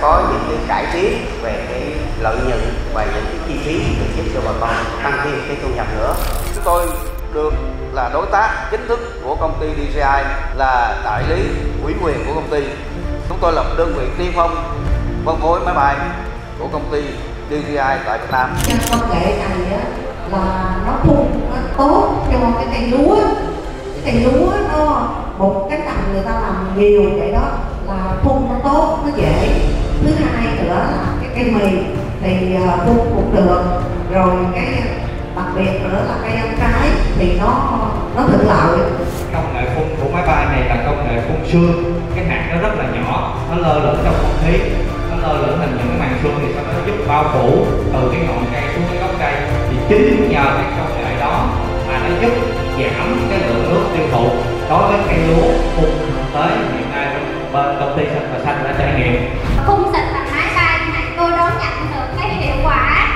có những cái cải tiến về cái lợi nhuận và những cái chi phí để giúp cho bà con tăng thêm cái thu nhập nữa. Chúng tôi được là đối tác chính thức của công ty DİCH, là đại lý ủy quyền của công ty. Chúng tôi là đơn vị tiên phong phân phối máy bay của công ty DİCH tại Việt Nam. Công nghệ này là nó phun nó tốt cho cái cây lúa. Cái cây lúa nó một cái tầm người ta làm nhiều vậy đó là phun nó tốt, nó dễ. Thứ hai nữa là cái cây mì thì phun cũng được. Rồi cái đặc biệt nữa là cây ăn trái thì nó thuận lợi. Công nghệ phun của máy bay này là công nghệ phun sương. Cái hạt nó rất là nhỏ, nó lơ lửng trong không khí, nó lơ lửng thành những cái màn sương thì sau đó nó giúp bao phủ từ cái ngọn cây xuống cái gốc cây. Thì chính nhờ cái công nghệ đó mà nó giúp giảm cái lượng nước tiêu thụ đối với cây lúa. Phun thực tế hiện nay bên công ty Xanh và Xanh đã trải nghiệm. Phun xịt bằng máy bay này tôi đón nhận được cái hiệu quả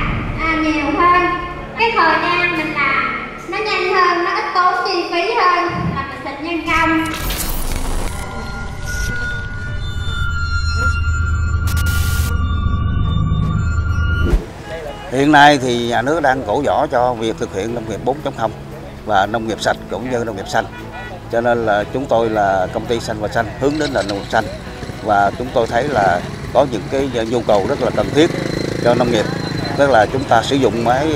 nhiều hơn. Cái thời gian mình làm nó nhanh hơn, nó ít tốn chi phí hơn là mình xịt nhân công. Hiện nay thì nhà nước đang cổ võ cho việc thực hiện nông nghiệp 4.0 và nông nghiệp sạch cũng như nông nghiệp xanh. Cho nên là chúng tôi là công ty Xanh và Xanh hướng đến là nông nghiệp xanh, và chúng tôi thấy là có những cái nhu cầu rất là cần thiết cho nông nghiệp, tức là chúng ta sử dụng máy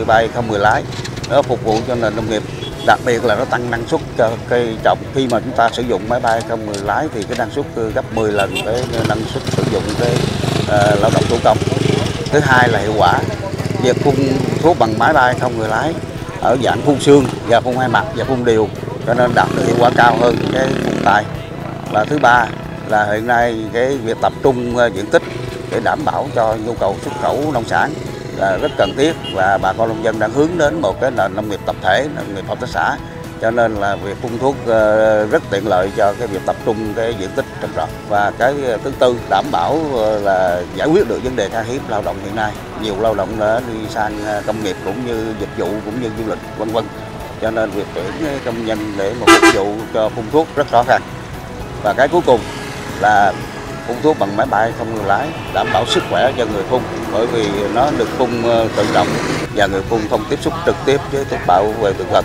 bay không người lái nó phục vụ cho nền nông nghiệp, đặc biệt là nó tăng năng suất cho cây trồng. Khi mà chúng ta sử dụng máy bay không người lái thì cái năng suất gấp 10 lần cái năng suất sử dụng cái lao động thủ công. Thứ hai là hiệu quả. Việc phun thuốc bằng máy bay không người lái ở dạng phun sương và phun hai mặt và phun đều, cho nên đạt được hiệu quả cao hơn cái phun tay. Và thứ ba là hiện nay cái việc tập trung diện tích để đảm bảo cho nhu cầu xuất khẩu nông sản là rất cần thiết, và bà con nông dân đang hướng đến một cái nền nông nghiệp tập thể, nông nghiệp hợp tác xã, cho nên là việc phun thuốc rất tiện lợi cho cái việc tập trung cái diện tích trồng trọt. Và cái thứ tư, đảm bảo là giải quyết được vấn đề khan hiếm lao động hiện nay. Nhiều lao động đã đi sang công nghiệp cũng như dịch vụ cũng như du lịch vân vân, cho nên việc tuyển công nhân để mà phục vụ cho phun thuốc rất khó khăn. Và cái cuối cùng là phun thuốc bằng máy bay không người lái, đảm bảo sức khỏe cho người phun, bởi vì nó được phun tự động và người phun không tiếp xúc trực tiếp với thuốc bảo vệ thực vật.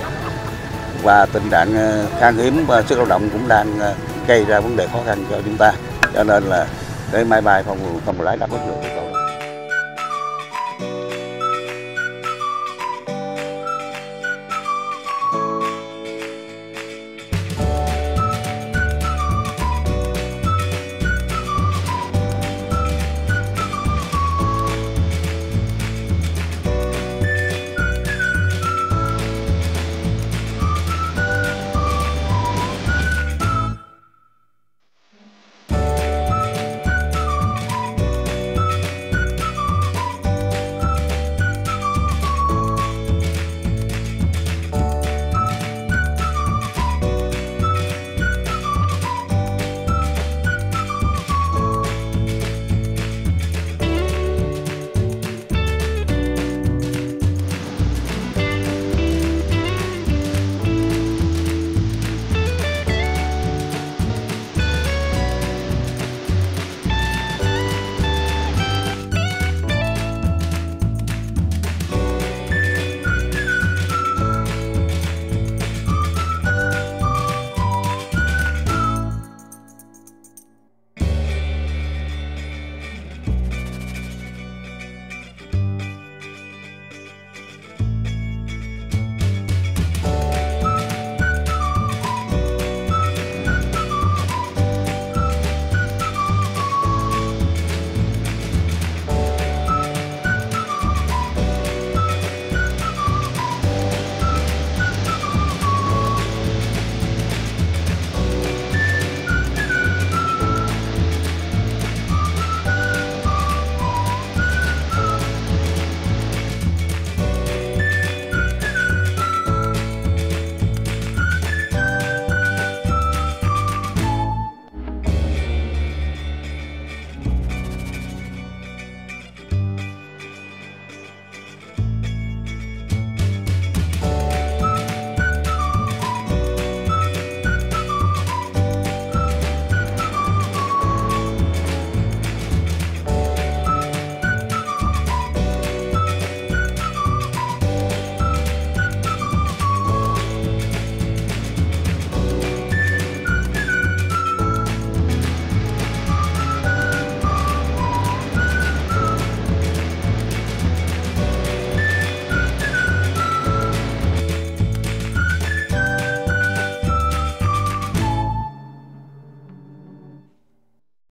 Và tình trạng khan hiếm sức lao động cũng đang gây ra vấn đề khó khăn cho chúng ta, cho nên là cái máy bay không người lái đáp ứng được yêu cầu.